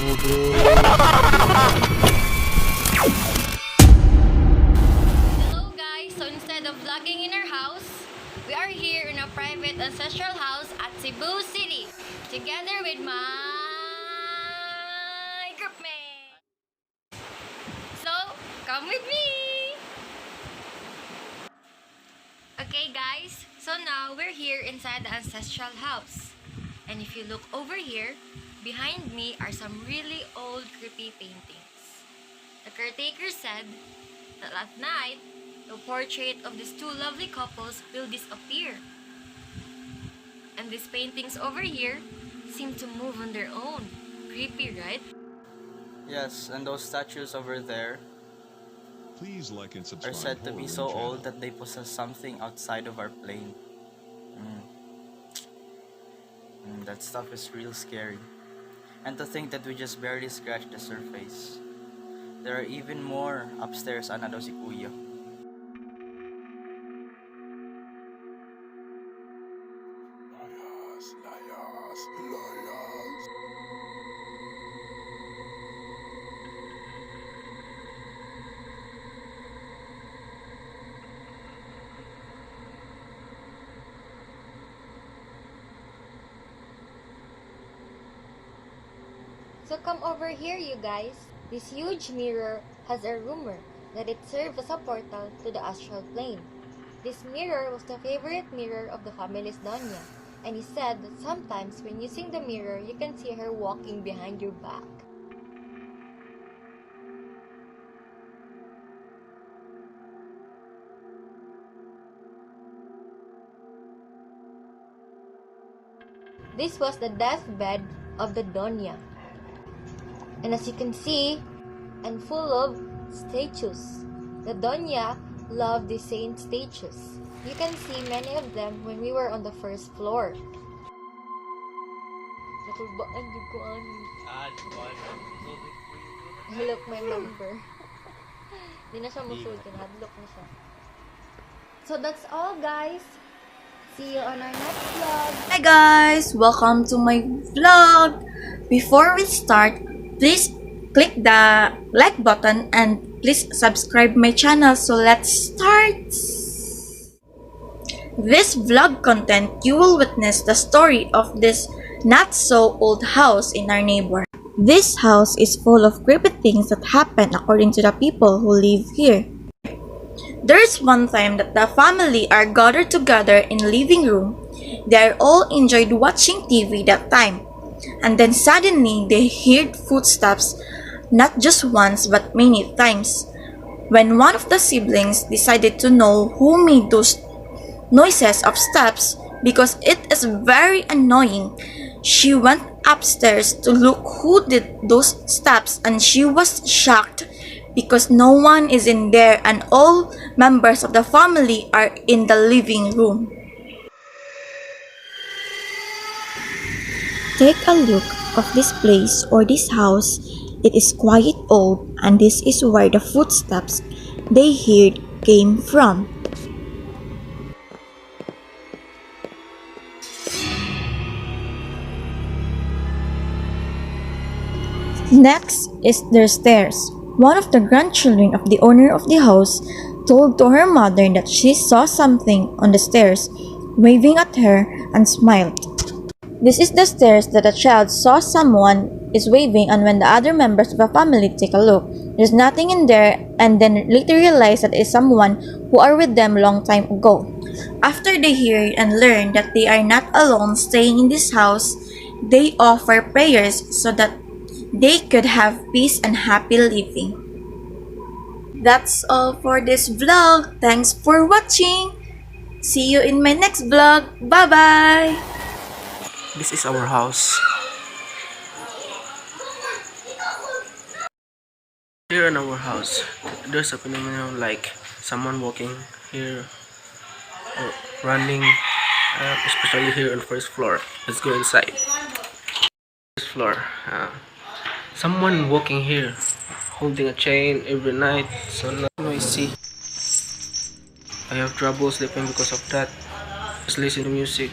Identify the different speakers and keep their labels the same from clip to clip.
Speaker 1: Hello guys, so instead of vlogging in our house, we are here in a private ancestral house at Cebu City, together with my groupmate. So, come with me! Okay guys, so now we're here inside the ancestral house. And if you look over here, behind me are some really old creepy paintings. The caretaker said that at night, the portrait of these two lovely couples will disappear. And these paintings over here seem to move on their own. Creepy, right?
Speaker 2: Yes, and those statues over there
Speaker 3: Please like and
Speaker 2: are
Speaker 3: subscribe.
Speaker 2: said to be
Speaker 3: Horror
Speaker 2: so
Speaker 3: Wind
Speaker 2: old
Speaker 3: channel.
Speaker 2: that they possess something outside of our plane. That stuff is real scary. And to think that we just barely scratched the surface. There are even more upstairs, ana daw si Kuya.
Speaker 1: So come over here, you guys. This huge mirror has a rumor that it served as a portal to the astral plane. This mirror was the favorite mirror of the family's Donya, and he said that sometimes when using the mirror, you can see her walking behind your back. This was the deathbed of the Donya. And as you can see, and full of statues. The Donya loved the saint statues. You can see many of them when we were on the first floor. Natulbaan yung ko ani. Look, my member. Di na siya musulti. Hadlock na siya. So that's all, guys. See you on our next vlog.
Speaker 4: Hi guys! Welcome to my vlog! Before we start, please click the like button and please subscribe my channel. So let's start! This vlog content, you will witness the story of this not so old house in our neighbor. This house is full of creepy things that happen according to the people who live here. There's one time that the family are gathered together in living room. They are all enjoyed watching TV that time. And then suddenly they heard footsteps, not just once but many times. When one of the siblings decided to know who made those noises of steps because it is very annoying, she went upstairs to look who did those steps, and she was shocked because no one is in there and all members of the family are in the living room. Take a look of this place or this house. It is quite old, and this is where the footsteps they heard came from. Next is their stairs. One of the grandchildren of the owner of the house told to her mother that she saw something on the stairs, waving at her and smiled. This is the stairs that a child saw someone is waving, and when the other members of the family take a look, there's nothing in there, and then later realize that it's someone who are with them long time ago. After they hear and learn that they are not alone staying in this house, they offer prayers so that they could have peace and happy living. That's all for this vlog. Thanks for watching. See you in my next vlog. Bye bye.
Speaker 2: This is our house. Here in our house, there's a phenomenon like someone walking here or running, especially here on the first floor. Let's go inside. First floor. Someone walking here, holding a chain every night. So noisy. I have trouble sleeping because of that. Just listen to music,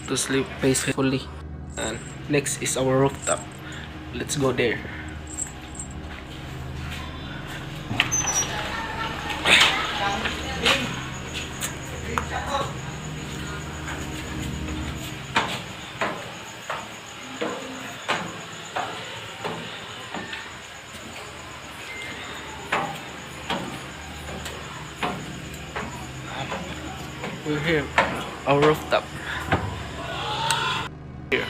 Speaker 2: to sleep peacefully. And Next is our rooftop. Let's go there. We're here, our rooftop. Here.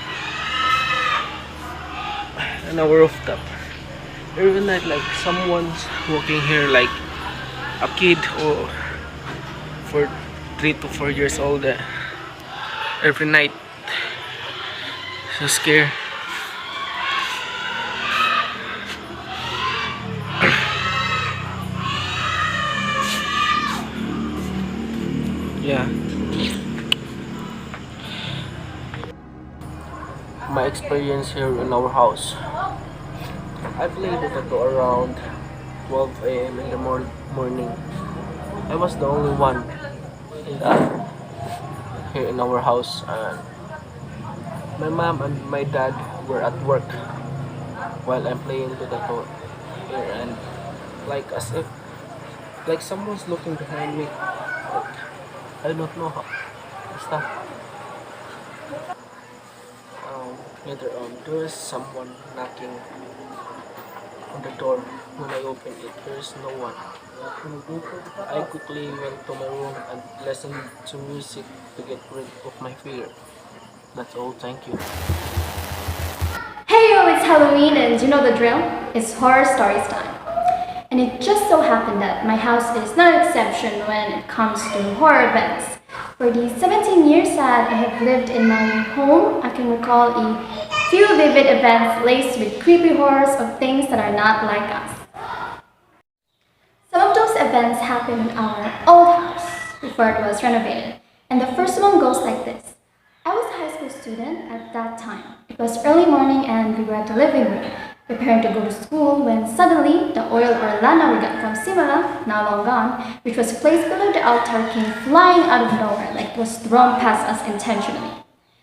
Speaker 2: And our rooftop. Every night, like someone's walking here, like a kid or for 3 to 4 years old. Every night, so scared. Yeah. My experience here in our house. I played it until around 12 a.m. in the morning. I was the only one in here in our house. My mom and my dad were at work while I'm playing the here, and like as if like someone's looking behind me. Like, I don't know how. Basta. Later on, there is someone knocking on the door. When I opened it, there is no one. I quickly went to my room and listened to music to get rid of my fear. That's all. Thank you.
Speaker 5: Hey yo, it's Halloween and you know the drill? It's horror stories time. And it just so happened that my house is no exception when it comes to horror events. For the 17 years that I have lived in my home, I can recall a few vivid events laced with creepy horrors of things that are not like us. Some of those events happened in our old house before it was renovated. And the first one goes like this. I was a high school student at that time. It was early morning and we were at the living room, preparing to go to school when suddenly the oil or lana we got from Simala, now long gone, which was placed below the altar, came flying out of nowhere like it was thrown past us intentionally.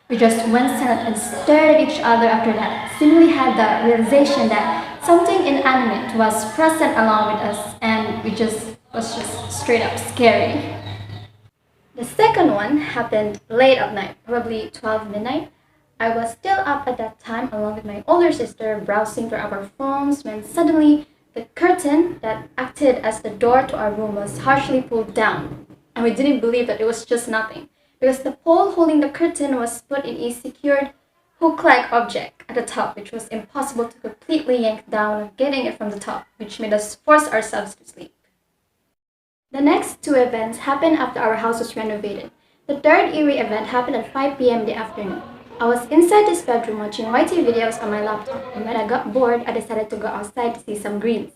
Speaker 5: We just went silent and stared at each other after that, seemingly had the realization that something inanimate was present along with us and was just straight up scary. The second one happened late at night, probably 12 midnight. I was still up at that time along with my older sister browsing through our phones when suddenly the curtain that acted as the door to our room was harshly pulled down. And we didn't believe that it was just nothing because the pole holding the curtain was put in a secured hook-like object at the top, which was impossible to completely yank down getting it from the top, which made us force ourselves to sleep. The next two events happened after our house was renovated. The third eerie event happened at 5 p.m. in the afternoon. I was inside this bedroom watching YT videos on my laptop, and when I got bored, I decided to go outside to see some greens.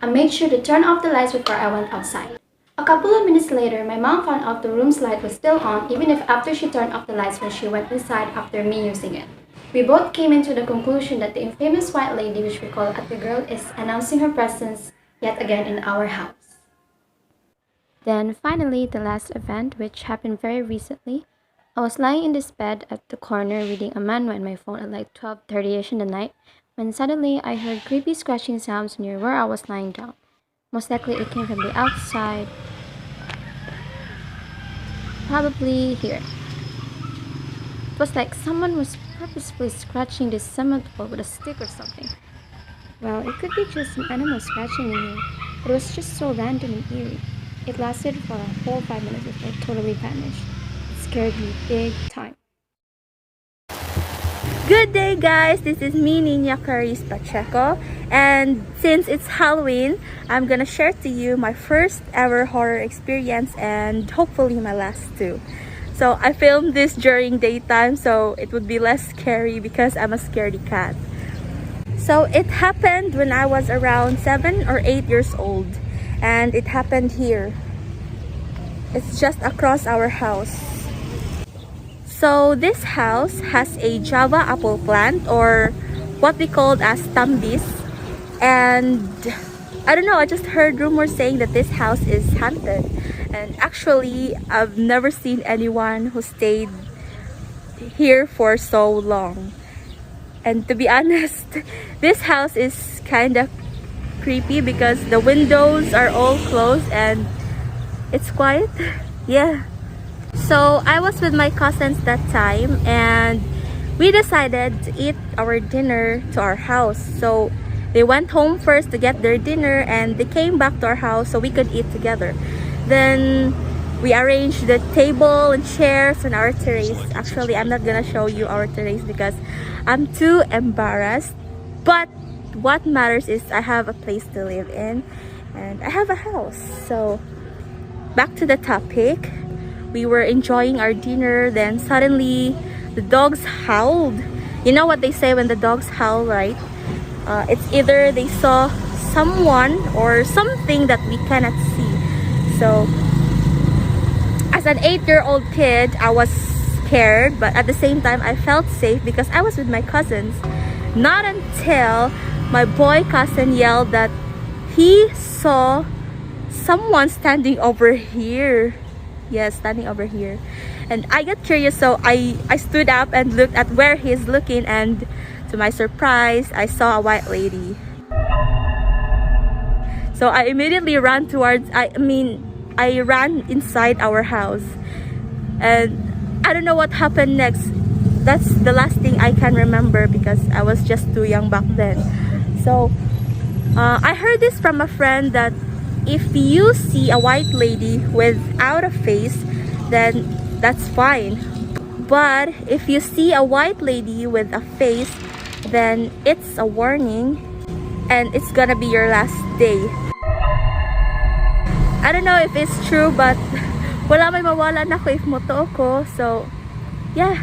Speaker 5: I made sure to turn off the lights before I went outside. A couple of minutes later, my mom found out the room's light was still on even if after she turned off the lights when she went inside after me using it. We both came into the conclusion that the infamous white lady, which we call Ate Girl, is announcing her presence yet again in our house. Then finally, the last event, which happened very recently. I was lying in this bed at the corner reading a manhwa in my phone at like 12:30ish in the night when suddenly I heard creepy scratching sounds near where I was lying down. Most likely it came from the outside, probably here. It was like someone was purposefully scratching this cement wall with a stick or something. Well, it could be just an animal scratching in here, but it was just so random and eerie. It lasted for a whole 5 minutes before it totally vanished. It scared me big time.
Speaker 6: Good day, guys! This is me, Nina Caris Pacheco, and since it's Halloween, I'm gonna share to you my first ever horror experience and hopefully my last too. So I filmed this during daytime, so it would be less scary because I'm a scaredy cat. So it happened when I was around 7 or 8 years old, and it happened here. It's just across our house. So this house has a Java apple plant, or what we called as tambis, and I don't know, I just heard rumors saying that this house is haunted, and actually I've never seen anyone who stayed here for so long. And to be honest, this house is kind of creepy because the windows are all closed and it's quiet. Yeah. So I was with my cousins that time and we decided to eat our dinner to our house. So they went home first to get their dinner and they came back to our house so we could eat together. Then we arranged the table and chairs on our terrace. Actually, I'm not gonna show you our terrace because I'm too embarrassed. But what matters is I have a place to live in and I have a house. So back to the topic. We were enjoying our dinner, then suddenly the dogs howled. You know what they say when the dogs howl, right? It's either they saw someone or something that we cannot see. So as an 8-year-old kid, I was scared, but at the same time I felt safe because I was with my cousins. Not until my boy cousin yelled that he saw someone standing over here. Yes, standing over here. And I got curious, so I stood up and looked at where he's looking, and to my surprise, I saw a white lady. So I immediately ran towards, I ran inside our house. And I don't know what happened next. That's the last thing I can remember because I was just too young back then. So I heard this from a friend that if you see a white lady without a face, then that's fine. But if you see a white lady with a face, then it's a warning and it's gonna be your last day. I don't know if it's true, but wala may mawala na ko if moto ko. So yeah,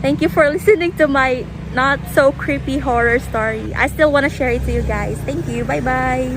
Speaker 6: thank you for listening to my not so creepy horror story. I still want to share it to you guys. Thank you. Bye bye.